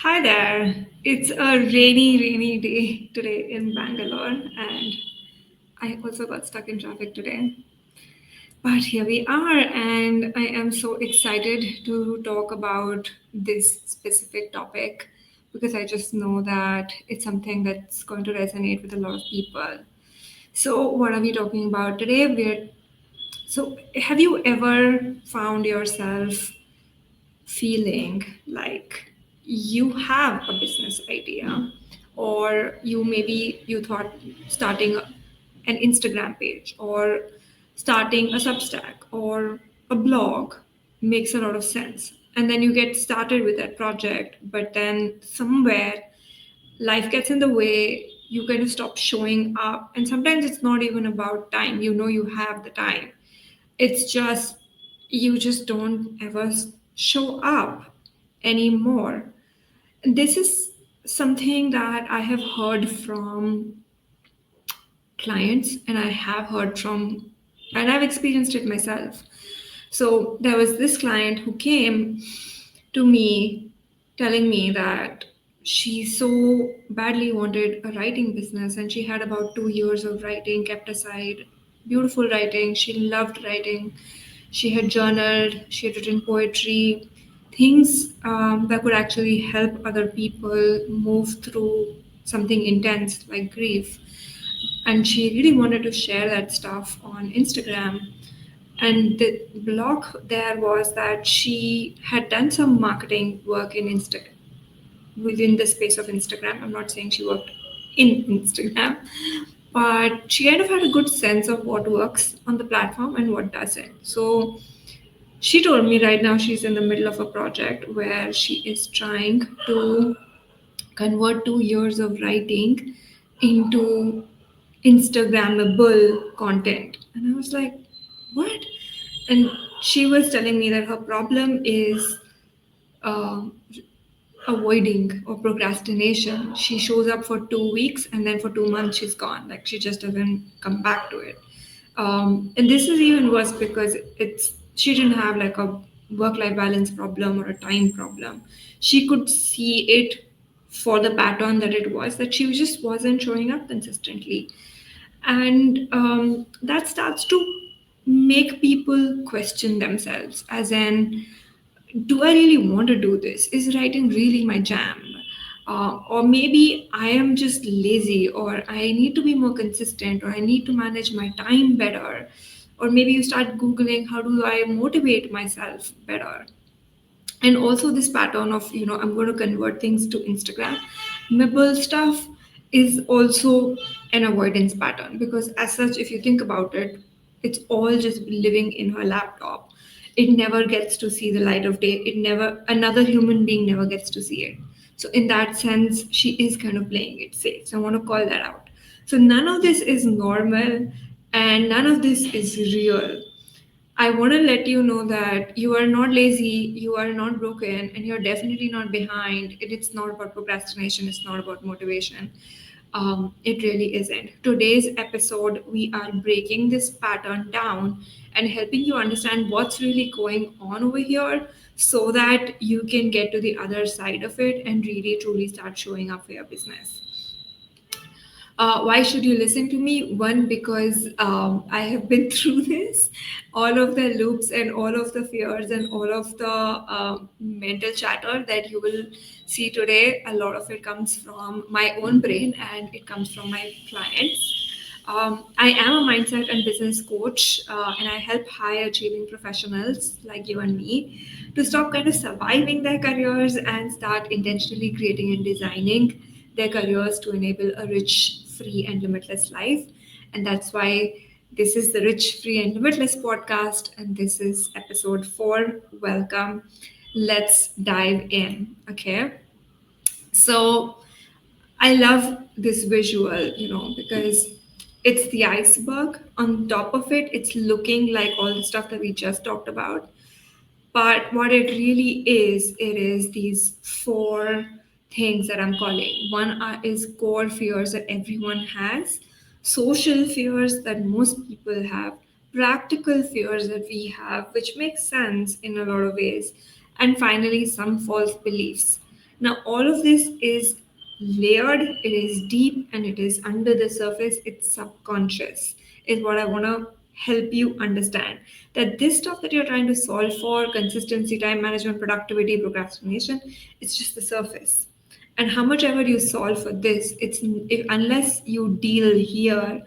Hi there. It's a rainy day today in Bangalore, and I also got stuck in traffic today. But here we are, and I am so excited to talk about this specific topic because I just know that it's something that's going to resonate with a lot of people. So, what are we talking about today? Have you ever found yourself feeling like you have a business idea, or you thought starting an Instagram page or starting a Substack or a blog makes a lot of sense, and then you get started with that project, but then somewhere life gets in the way, you kind of stop showing up, and sometimes it's not even about time. You have the time, it's just you just don't ever show up anymore. This is something that I have heard from clients, and I have heard from, and I've experienced it myself. So there was this client who came to me telling me that she so badly wanted a writing business, and she had about 2 years of writing kept aside. Beautiful writing. She loved writing. She had journaled, she had written poetry, things that could actually help other people move through something intense like grief. And she really wanted to share that stuff on Instagram. And the block there was that she had done some marketing work in Instagram, within the space of Instagram. I'm not saying she worked in Instagram, but she kind of had a good sense of what works on the platform and what doesn't. So she told me right now she's in the middle of a project where she is trying to convert 2 years of writing into Instagrammable content. And I was like, what? And she was telling me that her problem is um, avoiding or procrastination. She shows up for 2 weeks and then for 2 months she's gone. Like she just doesn't come back to it. And this is even worse because she didn't have like a work-life balance problem or a time problem. She could see it for the pattern that it was, that she just wasn't showing up consistently. And that starts to make people question themselves, as in, do I really want to do this? Is writing really my jam? Or maybe I am just lazy, or I need to be more consistent, or I need to manage my time better. Or maybe you start Googling, how do I motivate myself better? And also this pattern of, I'm going to convert things to Instagram mibble stuff is also an avoidance pattern, because as such, if you think about it, it's all just living in her laptop. It never gets to see the light of day. Another human being never gets to see it. So in that sense, she is kind of playing it safe. So I want to call that out. So none of this is normal, and none of this is real. I want to let you know that you are not lazy, you are not broken, and you're definitely not behind. It's not about procrastination, it's not about motivation. It really isn't. Today's episode, we are breaking this pattern down and helping you understand what's really going on over here so that you can get to the other side of it and really truly start showing up for your business. Why should you listen to me? One, because I have been through this, all of the loops and all of the fears and all of the mental chatter that you will see today. A lot of it comes from my own brain and it comes from my clients. I am a mindset and business coach, and I help high achieving professionals like you and me to stop kind of surviving their careers and start intentionally creating and designing their careers to enable a rich, free, and limitless life. And that's why this is the Rich, Free, and Limitless podcast, and this is episode 4. Welcome. Let's dive in. Okay. So, I love this visual, because it's the iceberg. On top of it, it's looking like all the stuff that we just talked about. But what it really is, it is these 4 things that I'm calling. One is core fears that everyone has, social fears that most people have, practical fears that we have, which makes sense in a lot of ways, and finally, some false beliefs. Now, all of this is layered, it is deep, and it is under the surface, it's subconscious, is what I want to help you understand. That this stuff that you're trying to solve for consistency, time management, productivity, procrastination, it's just the surface. And how much ever you solve for this, unless you deal here,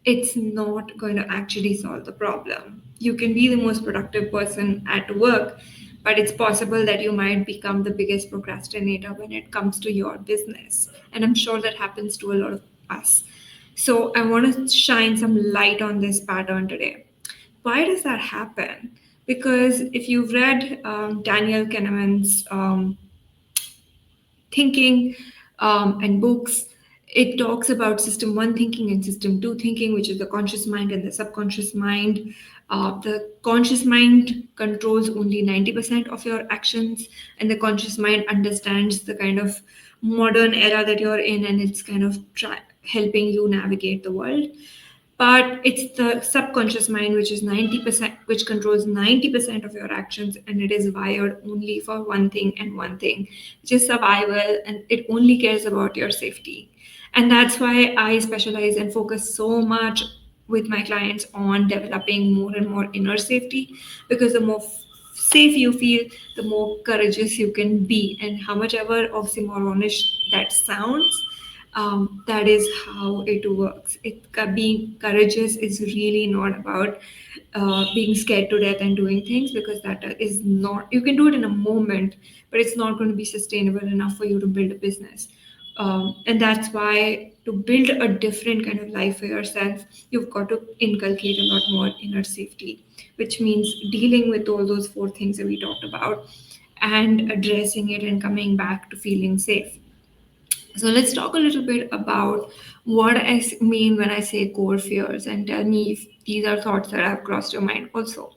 it's not going to actually solve the problem. You can be the most productive person at work, but it's possible that you might become the biggest procrastinator when it comes to your business. And I'm sure that happens to a lot of us. So I want to shine some light on this pattern today. Why does that happen? Because if you've read Daniel Kahneman's thinking and books, it talks about system one thinking and system two thinking, which is the conscious mind and the subconscious mind. The conscious mind controls only 90% of your actions, and the conscious mind understands the kind of modern era that you're in, and it's kind of helping you navigate the world. But it's the subconscious mind which is 90%, which controls 90% of your actions, and it is wired only for one thing and one thing, which is survival, and it only cares about your safety. And that's why I specialize and focus so much with my clients on developing more and more inner safety, because the more safe you feel, the more courageous you can be. And how much ever oxymoronish that sounds, that is how it works. Being courageous is really not about being scared to death and doing things, because that is not, you can do it in a moment, but it's not going to be sustainable enough for you to build a business. And that's why to build a different kind of life for yourself, you've got to inculcate a lot more inner safety, which means dealing with all those four things that we talked about and addressing it and coming back to feeling safe. So let's talk a little bit about what I mean when I say core fears, and tell me if these are thoughts that have crossed your mind also.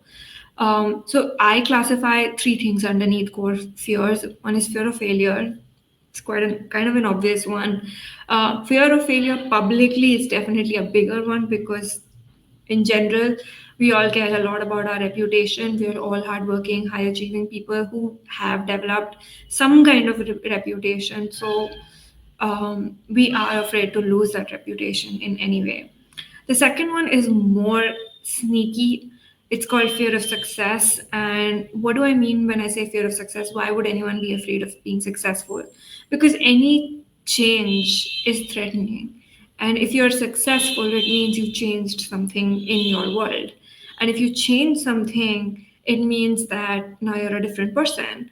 So I classify three things underneath core fears. One is fear of failure. It's quite a kind of an obvious one. Fear of failure publicly is definitely a bigger one, because in general, we all care a lot about our reputation. We are all hardworking, high achieving people who have developed some kind of reputation. So we are afraid to lose that reputation in any way. The second one is more sneaky. It's called fear of success. And what do I mean when I say fear of success? Why would anyone be afraid of being successful? Because any change is threatening. And if you're successful, it means you changed something in your world. And if you change something, it means that now you're a different person,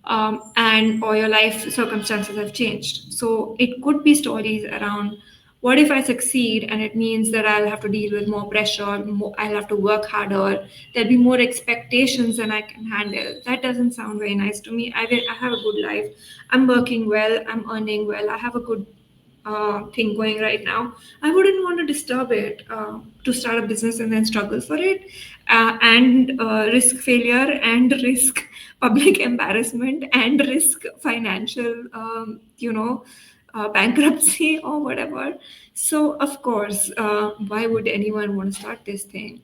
and or your life circumstances have changed. So it could be stories around, what if I succeed and it means that I'll have to deal with more pressure, I'll have to work harder, there'll be more expectations than I can handle. That doesn't sound very nice to me. I have a good life. I'm working well, I'm earning well, I have a good thing going right now. I wouldn't want to disturb it to start a business and then struggle for it, and risk failure and risk public embarrassment and risk financial, bankruptcy or whatever. So, of course, why would anyone want to start this thing?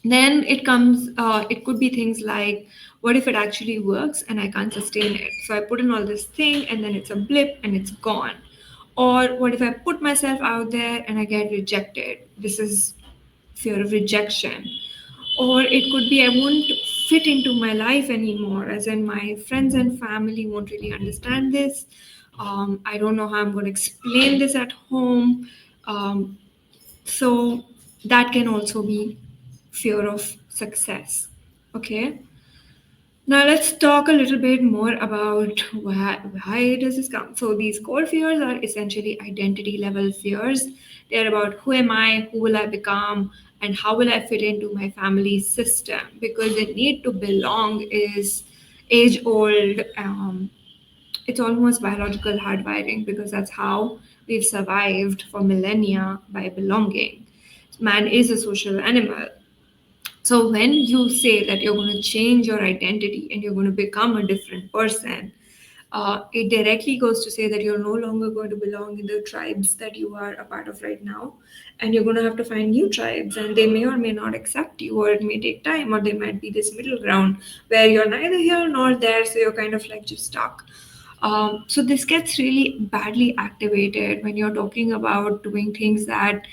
Then it could be things like, what if it actually works and I can't sustain it? So I put in all this thing and then it's a blip and it's gone. Or what if I put myself out there and I get rejected? This is fear of rejection. Or it could be, I won't fit into my life anymore, as in my friends and family won't really understand this. I don't know how I'm going to explain this at home. So that can also be fear of success. Okay. Now let's talk a little bit more about why does this come. So these core fears are essentially identity level fears. They're about, who am I, who will I become, and how will I fit into my family system? Because the need to belong is age old. It's almost biological hardwiring, because that's how we've survived for millennia, by belonging. Man is a social animal. So when you say that you're going to change your identity and you're going to become a different person, it directly goes to say that you're no longer going to belong in the tribes that you are a part of right now, and you're going to have to find new tribes, and they may or may not accept you, or it may take time, or there might be this middle ground where you're neither here nor there, so you're kind of like just stuck. So this gets really badly activated when you're talking about doing things that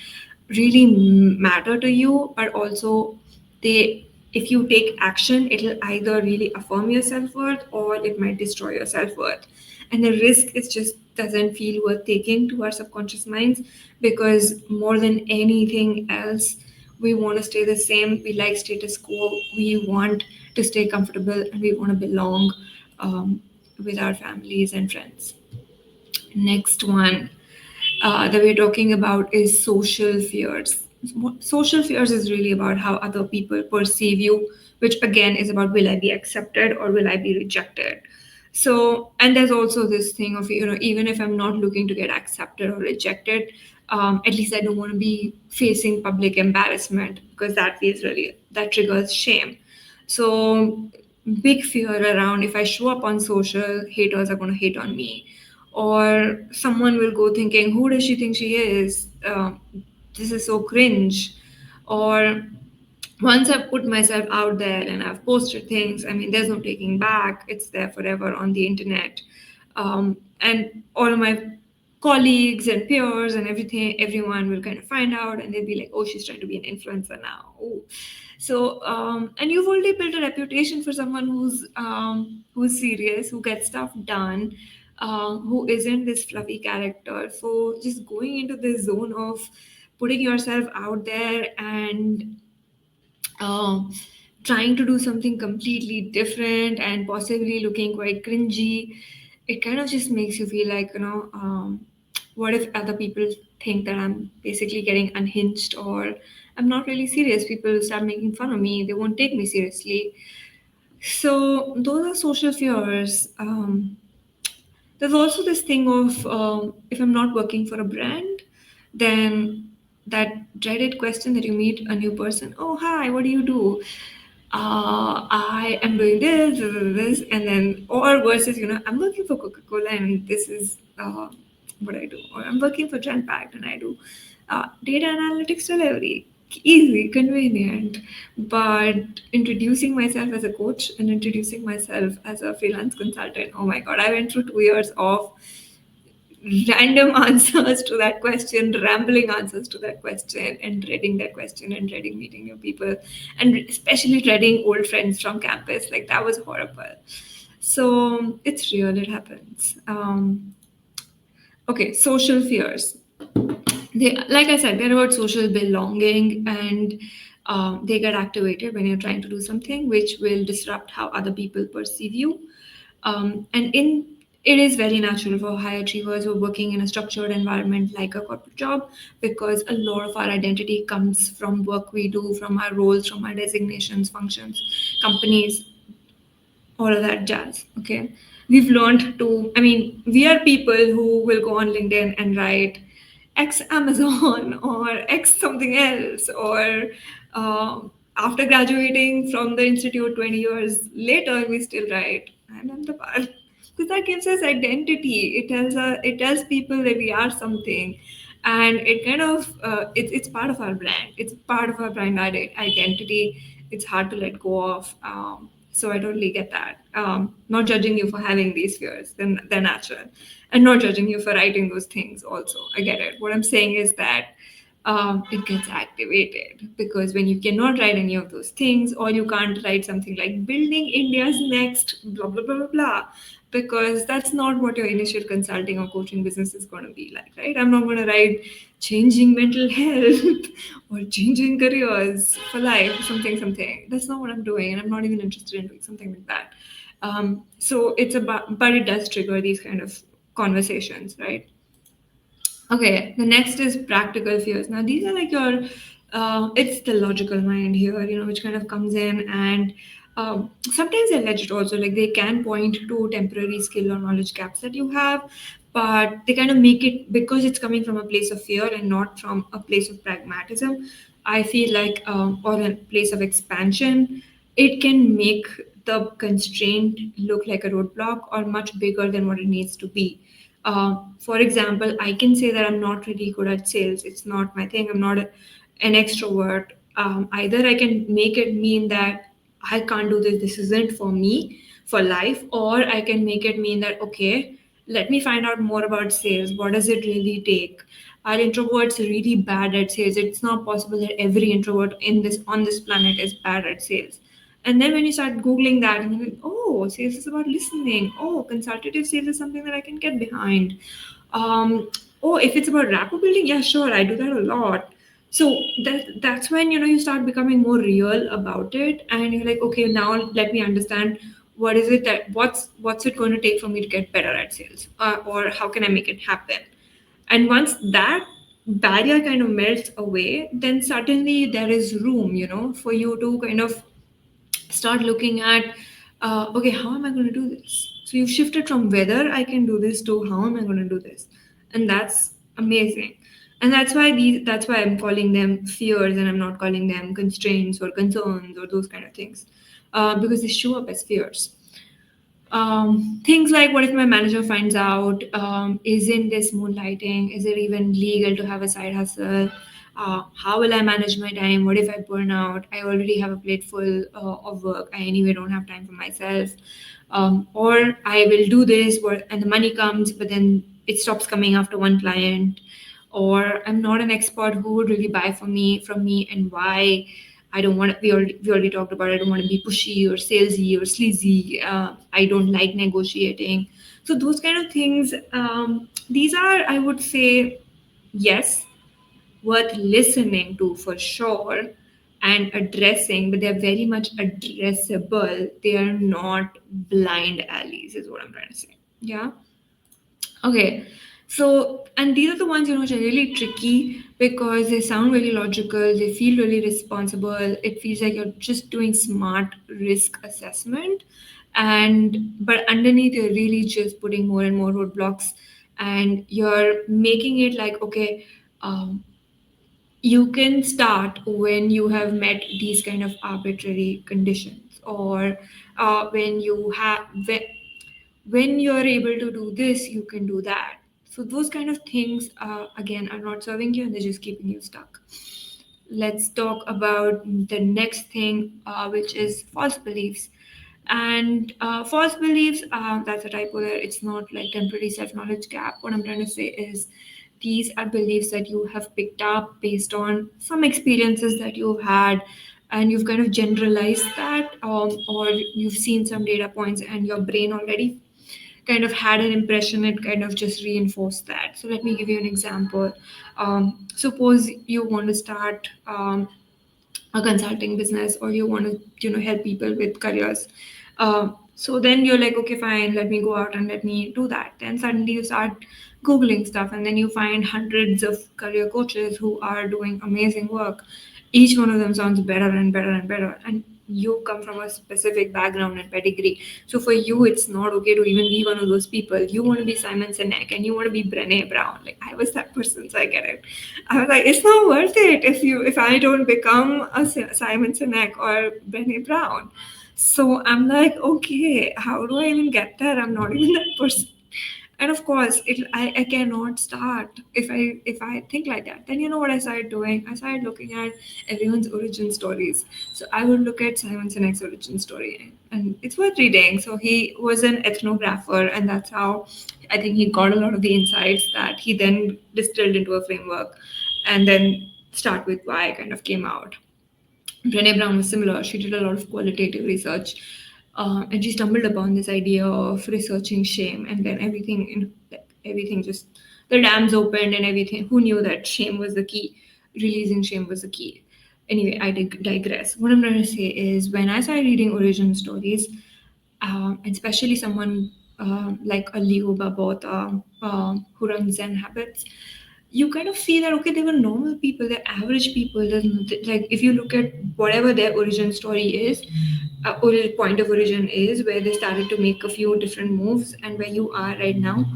really matter to you, but also they, if you take action, it'll either really affirm your self-worth or it might destroy your self-worth. And the risk is just doesn't feel worth taking to our subconscious minds, because more than anything else, we want to stay the same. We like status quo. We want to stay comfortable and we want to belong with our families and friends. Next one that we're talking about is social fears. Social fears is really about how other people perceive you, which again is about, will I be accepted or will I be rejected? So, and there's also this thing of, even if I'm not looking to get accepted or rejected, at least I don't want to be facing public embarrassment, because that triggers shame. So, big fear around, if I show up on social, haters are going to hate on me, or someone will go thinking, who does she think she is? This is so cringe. Or once I've put myself out there and I've posted things, I mean, there's no taking back. It's there forever on the internet. And all of my colleagues and peers and everyone will kind of find out, and they'll be like, oh, she's trying to be an influencer now. Oh. So, and you've already built a reputation for someone who's serious, who gets stuff done, who isn't this fluffy character. So, just going into this zone of putting yourself out there and um, trying to do something completely different and possibly looking quite cringy, it kind of just makes you feel like, what if other people think that I'm basically getting unhinged or I'm not really serious? People start making fun of me, they won't take me seriously. So, those are social fears. There's also this thing of, if I'm not working for a brand, then that dreaded question that you meet a new person, oh, hi, what do you do? I am doing this, and then, or versus, I'm working for Coca Cola and this is what I do. Or I'm working for Genpact and I do data analytics delivery. Easy, convenient. But introducing myself as a coach and introducing myself as a freelance consultant, oh my God, I went through 2 years of random answers to that question, rambling answers to that question, and dreading that question, and dreading meeting new people, and especially dreading old friends from campus. Like, that was horrible. So it's real, it happens. Okay, social fears. They, like I said, they're about social belonging, and they get activated when you're trying to do something which will disrupt how other people perceive you. And in it is very natural for high achievers who are working in a structured environment like a corporate job, because a lot of our identity comes from work we do, from our roles, from our designations, functions, companies, all of that jazz. Okay. We've learned to, I mean, we are people who will go on LinkedIn and write X Amazon or X something else, or after graduating from the institute 20 years later, we still write I'm Ahmedabad, because that gives us identity. It tells people that we are something, and it kind of it's part of our brand. It's part of our brand identity. It's hard to let go of. So I totally get that. Not judging you for having these fears, then they're natural, and not judging you for writing those things. Also, I get it. What I'm saying is that it gets activated, because when you cannot write any of those things, or you can't write something like building India's next blah blah blah blah blah, because that's not what your initial consulting or coaching business is going to be like, right? I'm not going to write changing mental health or changing careers for life, something. That's not what I'm doing, and I'm not even interested in doing something like that. So it's about, but it does trigger these kind of conversations, right? Okay, the next is practical fears. Now, these are like it's the logical mind here, which kind of comes in, and sometimes they're legit also. Like, they can point to temporary skill or knowledge gaps that you have, but they kind of make it, because it's coming from a place of fear and not from a place of pragmatism. I feel like, or a place of expansion, it can make the constraint look like a roadblock or much bigger than what it needs to be. For example, I can say that I'm not really good at sales. It's not my thing. I'm not an extrovert. Either I can make it mean that I can't do this. This isn't for me for life, or I can make it mean that, okay, let me find out more about sales. What does it really take? Are introverts really bad at sales? It's not possible that every introvert in this on this planet is bad at sales. And then when you start googling that, and you're like, oh, sales is about listening. Oh, consultative sales is something that I can get behind. Um, oh, if it's about rapport building, yeah, sure, I do that a lot. So that's when you start becoming more real about it, and you're like, okay, now let me understand what is it that what's it going to take for me to get better at sales, or how can I make it happen. And once that barrier kind of melts away, then suddenly there is room, for you to kind of start looking at, okay, how am I going to do this? So you've shifted from whether I can do this to how am I going to do this, and that's amazing. And that's why I'm calling them fears, and I'm not calling them constraints or concerns or those kind of things, because they show up as fears. Things like, what if my manager finds out? Isn't this moonlighting? Is it even legal to have a side hustle? How will I manage my time? What if I burn out? I already have a plate full of work. I anyway don't have time for myself. Or I will do this, and the money comes, but then it stops coming after one client. Or I'm not an expert who would really buy from me, and why. I don't want to. We already talked about. I don't want to be pushy or salesy or sleazy. I don't like negotiating. So those kind of things. These are, I would say, yes, worth listening to for sure and addressing, but they're very much addressable. They are not blind alleys, is what I'm trying to say. Yeah. Okay. So, and these are the ones, which are really tricky because they sound really logical, they feel really responsible. It feels like you're just doing smart risk assessment. But underneath, you're really just putting more and more roadblocks, and you're making it like, okay, um, you can start when you have met these kind of arbitrary conditions, or when you have when you're able to do this, you can do that. So those kind of things, again, are not serving you, and they're just keeping you stuck. Let's talk about the next thing, which is false beliefs. And false beliefs, that's a typo there. It's not like temporary self knowledge gap. What I'm trying to say is, these are beliefs that you have picked up based on some experiences that you've had, and you've kind of generalized that, or you've seen some data points, and your brain already kind of had an impression. It kind of just reinforced that. So let me give you an example. Suppose you want to start a consulting business, or you want to help people with careers. So then you're like, okay, fine, let me go out and let me do that. Then suddenly you start googling stuff, and then you find hundreds of career coaches who are doing amazing work. Each one of them sounds better and better and better, and you come from a specific background and pedigree. So for you, it's not okay to even be one of those people. You want to be Simon Sinek, and you want to be Brené Brown. Like, I was that person, so I get it. I was like, it's not worth it if I don't become a Simon Sinek or Brené Brown. So I'm like, okay, how do I even get there? I'm not even that person. And of course, I cannot start if I think like that. Then you know what I started doing? I started looking at everyone's origin stories. So I would look at Simon Sinek's origin story, and it's worth reading. So he was an ethnographer, and that's how I think he got a lot of the insights that he then distilled into a framework, and then Start With Why kind of came out. Brené Brown was similar. She did a lot of qualitative research, and she stumbled upon this idea of researching shame, and then everything just the dams opened, and everything. Who knew that shame was the key? Releasing shame was the key. Anyway, I digress. What I'm trying to say is, when I started reading origin stories, and especially someone like a Leo Babauta, who runs Zen Habits, you kind of see that, okay, they were normal people, they're average people. Like, if you look at whatever their origin story is, or point of origin is, where they started to make a few different moves, and where you are right now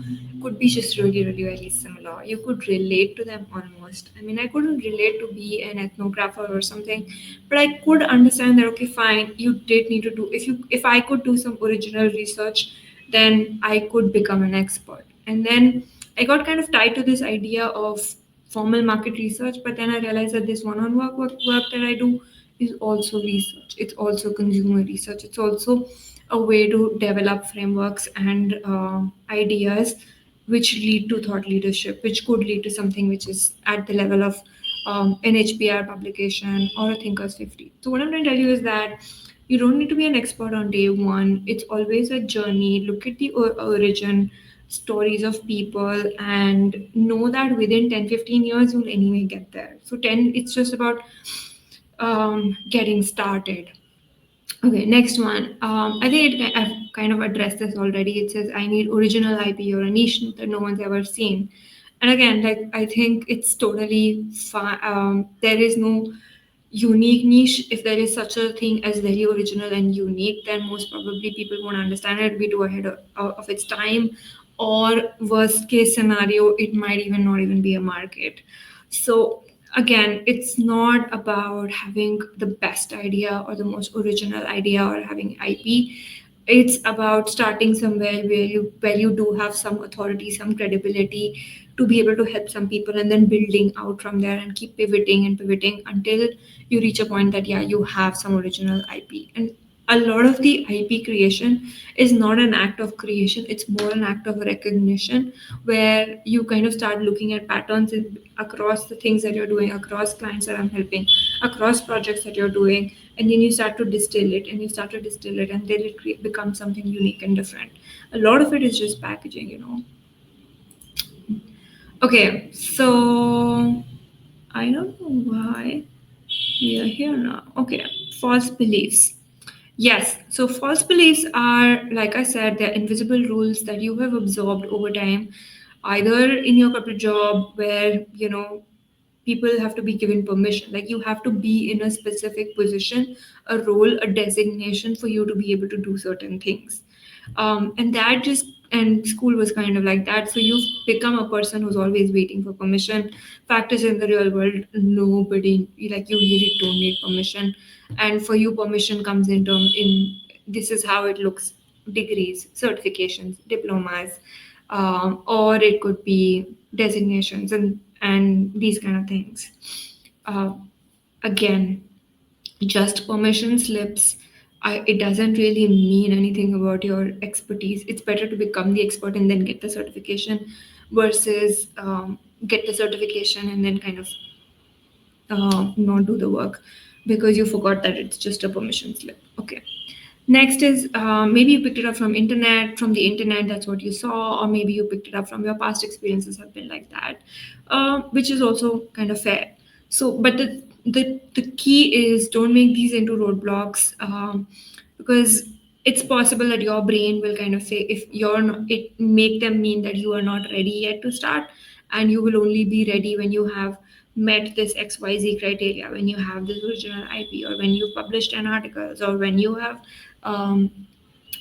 could be just really, really, really similar. You could relate to them almost. I mean, I couldn't relate to be an ethnographer or something, but I could understand that, okay, fine, you did need to do, if I could do some original research, then I could become an expert. And then I got kind of tied to this idea of formal market research, but then I realized that this one-on-one work that I do is also research. It's also consumer research. It's also a way to develop frameworks and ideas which lead to thought leadership, which could lead to something which is at the level of an HBR publication or a Thinkers 50. So, what I'm trying to tell you is that you don't need to be an expert on day one. It's always a journey. Look at the origin stories of people and know that within 10-15 years you'll anyway get there. So 10, it's just about getting started. Okay, next one. I think I've kind of addressed this already. It says I need original IP or a niche that no one's ever seen. And again, like I think it's totally fine. There is no unique niche. If there is such a thing as very original and unique, then most probably people won't understand it, be too ahead of its time, or worst case scenario, it might even not even be a market. So again, it's not about having the best idea or the most original idea or having IP. It's about starting somewhere where you do have some authority, some credibility to be able to help some people, and then building out from there and keep pivoting and pivoting until you reach a point that yeah, you have some original IP. And a lot of the IP creation is not an act of creation, it's more an act of recognition, where you kind of start looking at patterns across the things that you're doing, across clients that I'm helping, across projects that you're doing, and then you start to distill it and you start to distill it, and then it becomes something unique and different. A lot of it is just packaging. Okay, so I don't know why we are here now. Okay, false beliefs. Yes, so false beliefs are, like I said, they're invisible rules that you have absorbed over time, either in your corporate job where, people have to be given permission. Like you have to be in a specific position, a role, a designation for you to be able to do certain things. And that just, and school was kind of like that. So you've become a person who's always waiting for permission. Fact is, in the real world, nobody, like you really don't need permission. And for you, permission comes in this is how it looks: degrees, certifications, diplomas, or it could be designations and these kind of things. Uh, Again, just permission slips. It doesn't really mean anything about your expertise. It's better to become the expert and then get the certification versus get the certification and then kind of not do the work because you forgot that it's just a permission slip. Okay. Next is maybe you picked it up from the internet. That's what you saw, or maybe you picked it up from your past experiences have been like that, which is also kind of fair. So, but the key is don't make these into roadblocks, because it's possible that your brain will kind of say if you're not, it make them mean that you are not ready yet to start, and you will only be ready when you have met this XYZ criteria, when you have this original IP, or when you've published 10 articles, or when you have um,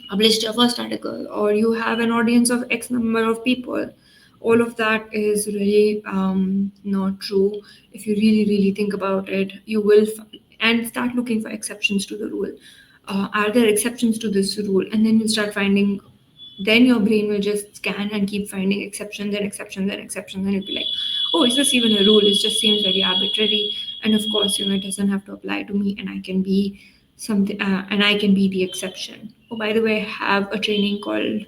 published your first article, or you have an audience of X number of people. All of that is really not true. If you really, really think about it, you will and start looking for exceptions to the rule. Are there exceptions to this rule? And then you start finding, then your brain will just scan and keep finding exceptions and exceptions and exceptions, and you'll be like, oh, is this even a rule? It just seems very arbitrary. And of course, it doesn't have to apply to me, and I can be something, and I can be the exception. Oh, by the way, I have a training called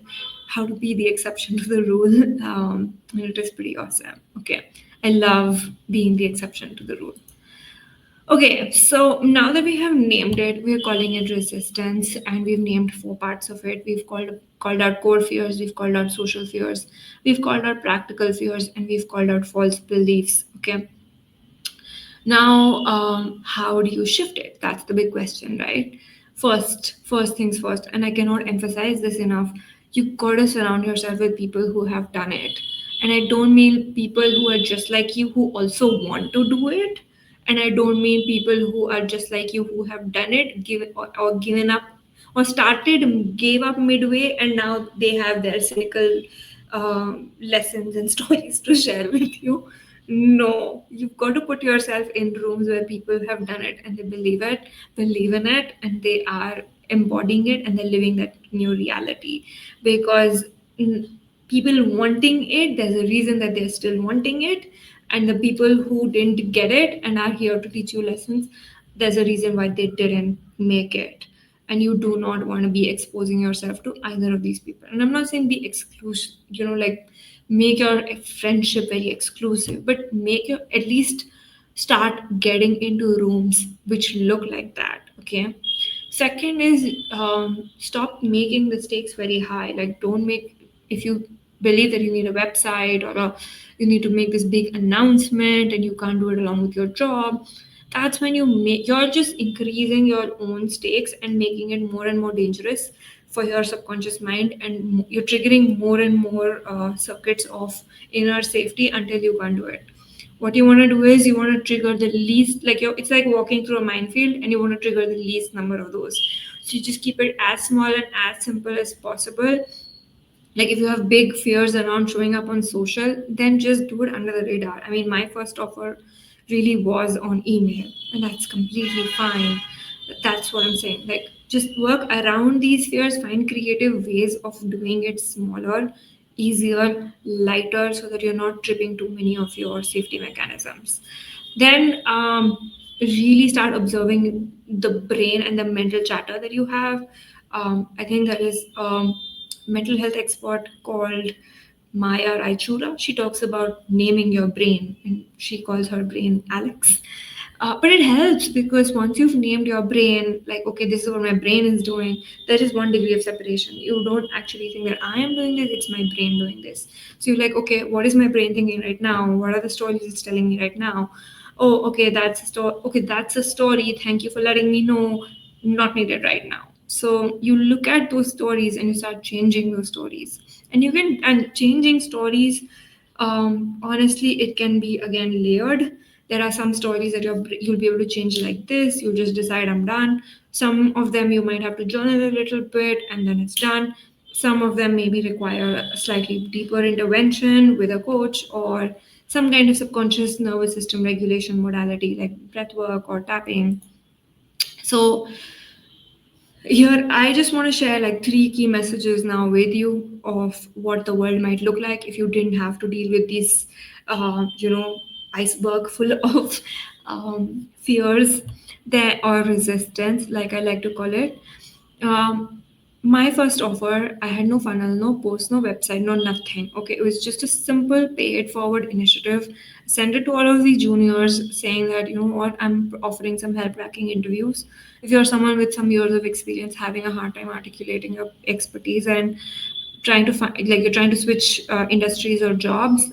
How to Be the Exception to the Rule. And it is pretty awesome. Okay. I love being the exception to the rule. Okay, so now that we have named it, we're calling it resistance, and we've named four parts of it. We've called out core fears, we've called out social fears, we've called out practical fears, and we've called out false beliefs. Okay. Now, how do you shift it? That's the big question, right? First things first, and I cannot emphasize this enough. You gotta surround yourself with people who have done it, and I don't mean people who are just like you who also want to do it, and I don't mean people who are just like you who have done it, or given up, or started, gave up midway, and now they have their cynical lessons and stories to share with you. No, you've got to put yourself in rooms where people have done it and they believe in it, and they are embodying it and they're living that new reality. Because people wanting it, there's a reason that they're still wanting it, and the people who didn't get it and are here to teach you lessons, there's a reason why they didn't make it. and you do not want to be exposing yourself to either of these people. And I'm not saying be exclusive, like make your friendship very exclusive, but make your at least start getting into rooms which look like that. Okay. Second is, stop making the stakes very high. Like, don't make, if you believe that you need a website, or you need to make this big announcement and you can't do it along with your job, that's when you're just increasing your own stakes and making it more and more dangerous for your subconscious mind, and you're triggering more and more circuits of inner safety until you can't do it. What you want to do is you want to trigger the least, like it's like walking through a minefield and you want to trigger the least number of those. So you just keep it as small and as simple as possible. Like if you have big fears around showing up on social, then just do it under the radar. I mean, my first offer really was on email, and that's completely fine. That's what I'm saying. Like, just work around these fears, find creative ways of doing it smaller, easier, lighter, so that you're not tripping too many of your safety mechanisms. Then really start observing the brain and the mental chatter that you have. I think there is mental health expert called Maya Raichura. She talks about naming your brain, and she calls her brain Alex. But it helps because once you've named your brain, like, okay, this is what my brain is doing, there is one degree of separation. You don't actually think that I am doing this, it's my brain doing this. So you're like, okay, what is my brain thinking right now? What are the stories it's telling me right now? Oh, okay, that's a story. Okay, that's a story. Thank you for letting me know. Not needed right now. So you look at those stories and you start changing those stories. And changing stories, honestly, it can be again layered. There are some stories that you'll be able to change like this. You just decide, I'm done. Some of them you might have to journal a little bit and then it's done. Some of them maybe require a slightly deeper intervention with a coach, or some kind of subconscious nervous system regulation modality like breath work or tapping. So here, I just want to share like three key messages now with you of what the world might look like if you didn't have to deal with this, iceberg full of fears that or resistance, like I like to call it. Um, my first offer, I had no funnel, no post, no website, no nothing. Okay, it was just a simple pay it forward initiative. Send it to all of the juniors saying that, you know what, I'm offering some help tracking interviews. If you're someone with some years of experience having a hard time articulating your expertise and trying to find, like, you're trying to switch industries or jobs,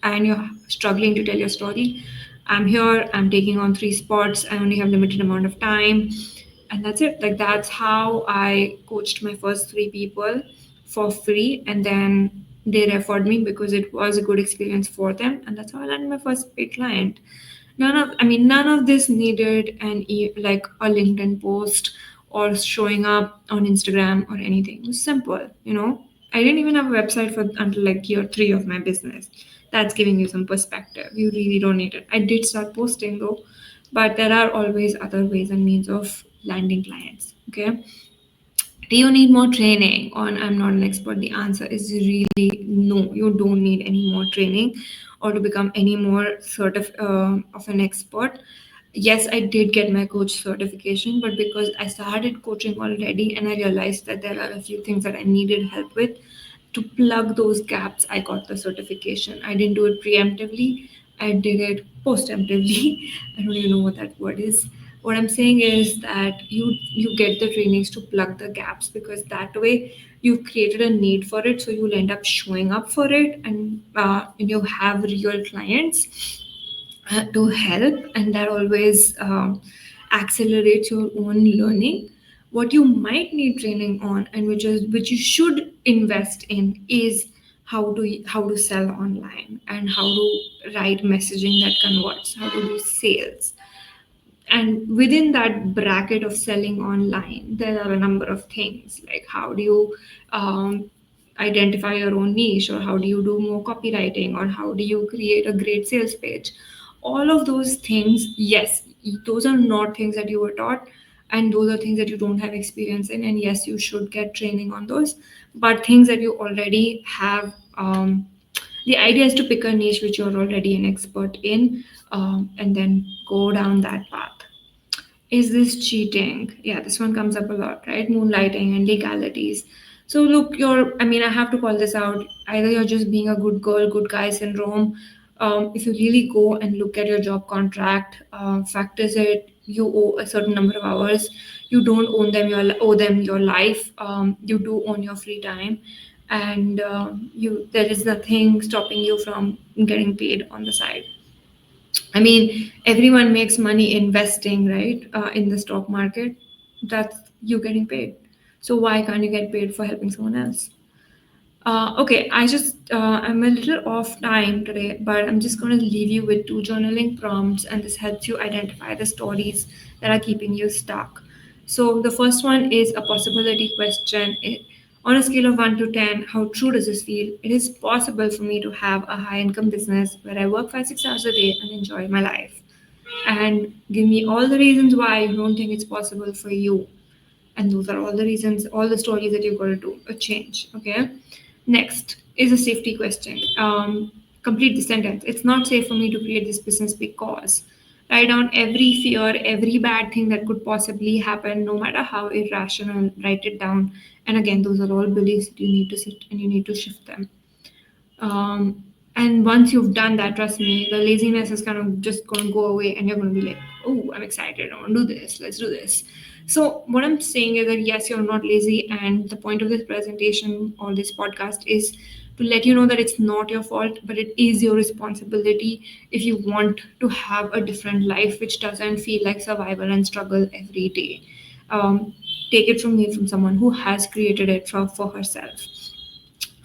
and you're struggling to tell your story, I'm here. I'm taking on 3 spots. I only have limited amount of time, and that's it. Like, that's how I coached my first 3 people for free, and then they referred me because it was a good experience for them, and that's how I landed my first paid client. None of this needed like a LinkedIn post or showing up on Instagram or anything. It was simple, I didn't even have a website for until like year 3 of my business. That's giving you some perspective. You really don't need it. I did start posting though, but there are always other ways and means of landing clients. Okay. Do you need more training on I'm not an expert? The answer is really no. You don't need any more training or to become any more of an expert. Yes, I did get my coach certification, but because I started coaching already and I realized that there are a few things that I needed help with, to plug those gaps, I got the certification. I didn't do it preemptively, I did it postemptively. I don't even know what that word is. What I'm saying is that you get the trainings to plug the gaps, because that way you've created a need for it, so you'll end up showing up for it, and you have real clients to help, and that always accelerates your own learning. What you might need training on, and which you should invest in, is how to sell online and how to write messaging that converts, how to do sales. And within that bracket of selling online, there are a number of things, like how do you um, identify your own niche, or how do you do more copywriting, or how do you create a great sales page. All of those things, yes, those are not things that you were taught, and those are things that you don't have experience in, and yes, you should get training on those. But things that you already have, the idea is to pick a niche which you're already an expert in, and then go down that path. Is this cheating? Yeah, this one comes up a lot, right? Moonlighting and legalities. So look, I mean, I have to call this out. Either you're just being a good girl, good guy syndrome. If you really go and look at your job contract, fact is it you owe a certain number of hours. You don't owe them your life. You do own your free time, and there is nothing stopping you from getting paid on the side. I mean, everyone makes money investing, right? In the stock market. That's you getting paid. So why can't you get paid for helping someone else? Okay, I'm a little off time today, but I'm just going to leave you with two journaling prompts, and this helps you identify the stories that are keeping you stuck. So the first one is a possibility question. On a scale of 1 to 10, how true does this feel? It is possible for me to have a high income business where I work 5, 6 hours a day and enjoy my life. And give me all the reasons why you don't think it's possible for you. And those are all the reasons, all the stories that you've got to do a change. Okay. Next is a safety question. Complete the sentence. It's not safe for me to create this business because. Write down every fear, every bad thing that could possibly happen, no matter how irrational. Write it down. And again, those are all beliefs that you need to sit and you need to shift them. Um, and once you've done that, trust me, the laziness is kind of just going to go away, and you're going to be like, oh, I'm excited. I want to do this. Let's do this. So, what I'm saying is that yes, you're not lazy. And the point of this presentation or this podcast is to let you know that it's not your fault, but it is your responsibility if you want to have a different life which doesn't feel like survival and struggle every day. Um, Take it from me, from someone who has created it for herself.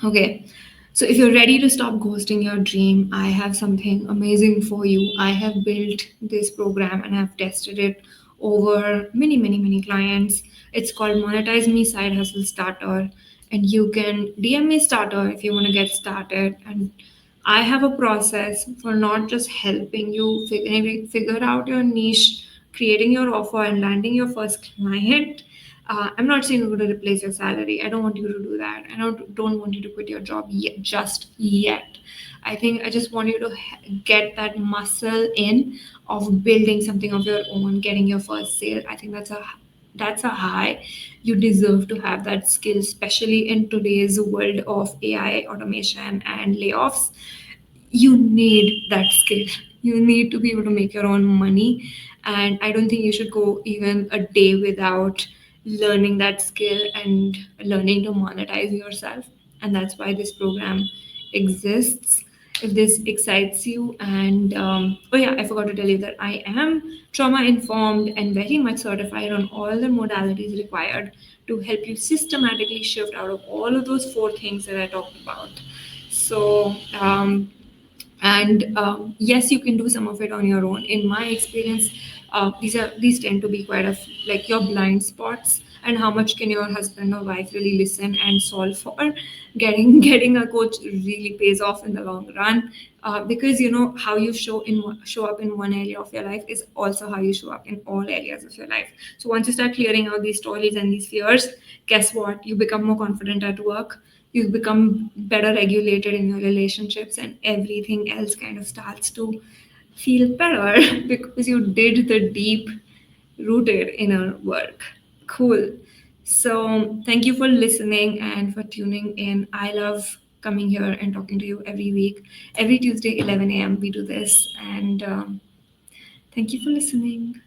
Okay. So if you're ready to stop ghosting your dream, I have something amazing for you. I have built this program and I've tested it over many, many, many clients. It's called Monetize Me Side Hustle Starter. And you can DM me starter if you want to get started. And I have a process for not just helping you figure out your niche, creating your offer, and landing your first client. I'm not saying you're going to replace your salary. I don't want you to do that. I don't want you to quit your job yet, just yet. I think I just want you to get that muscle in of building something of your own, getting your first sale. I think that's a high. You deserve to have that skill, especially in today's world of AI automation and layoffs. You need that skill. You need to be able to make your own money. And I don't think you should go even a day without learning that skill and learning to monetize yourself. And that's why this program exists. If this excites you, and oh yeah, I forgot to tell you that I am trauma informed and very much certified on all the modalities required to help you systematically shift out of all of those four things that I talked about. So and yes, you can do some of it on your own. In my experience, these tend to be quite like your blind spots, and how much can your husband or wife really listen and solve for. Getting a coach really pays off in the long run, because you know how you show up in one area of your life is also how you show up in all areas of your life. So once you start clearing out these stories and these fears, guess what, you become more confident at work, you become better regulated in your relationships, and everything else kind of starts to feel better because you did the deep rooted inner work. Cool. So thank you for listening and for tuning in. I love coming here and talking to you every week. Every Tuesday 11 a.m. we do this, and thank you for listening.